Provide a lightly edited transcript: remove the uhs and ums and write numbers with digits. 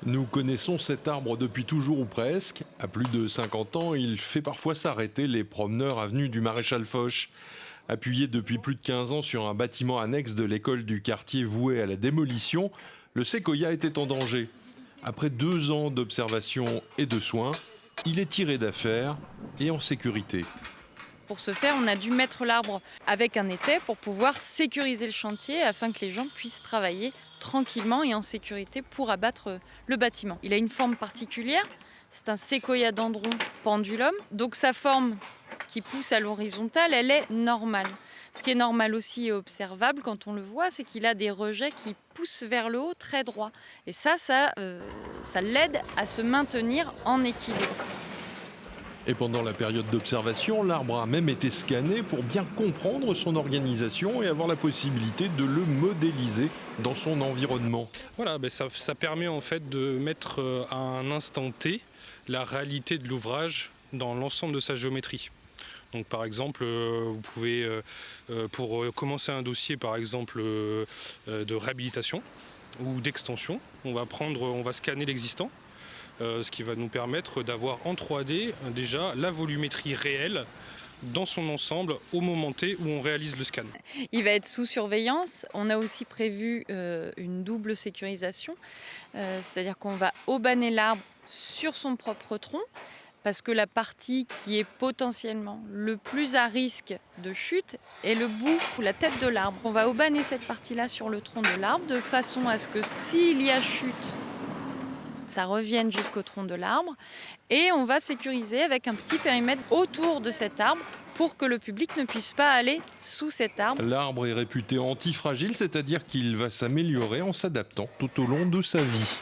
Nous connaissons cet arbre depuis toujours ou presque. À plus de 50 ans, il fait parfois s'arrêter les promeneurs avenue du Maréchal Foch. Appuyé depuis plus de 15 ans sur un bâtiment annexe de l'école du quartier voué à la démolition, le séquoia était en danger. Après 2 ans d'observation et de soins, il est tiré d'affaire et en sécurité. Pour ce faire, on a dû mettre l'arbre avec un étai pour pouvoir sécuriser le chantier afin que les gens puissent travailler tranquillement et en sécurité pour abattre le bâtiment. Il a une forme particulière, c'est un séquoia dendron pendulum, donc sa forme qui pousse à l'horizontale, elle est normale. Ce qui est normal aussi et observable quand on le voit, c'est qu'il a des rejets qui poussent vers le haut très droit. Et ça l'aide à se maintenir en équilibre. Et pendant la période d'observation, l'arbre a même été scanné pour bien comprendre son organisation et avoir la possibilité de le modéliser dans son environnement. Voilà, ça permet en fait de mettre à un instant T la réalité de l'ouvrage dans l'ensemble de sa géométrie. Donc par exemple, vous pouvez, pour commencer un dossier par exemple de réhabilitation ou d'extension, on va scanner l'existant, ce qui va nous permettre d'avoir en 3D déjà la volumétrie réelle dans son ensemble au moment T où on réalise le scan. Il va être sous surveillance. On a aussi prévu une double sécurisation, c'est-à-dire qu'on va aubaner l'arbre sur son propre tronc, parce que la partie qui est potentiellement le plus à risque de chute est le bout ou la tête de l'arbre. On va aubaner cette partie-là sur le tronc de l'arbre de façon à ce que s'il y a chute, ça revienne jusqu'au tronc de l'arbre. Et on va sécuriser avec un petit périmètre autour de cet arbre pour que le public ne puisse pas aller sous cet arbre. L'arbre est réputé antifragile, c'est-à-dire qu'il va s'améliorer en s'adaptant tout au long de sa vie.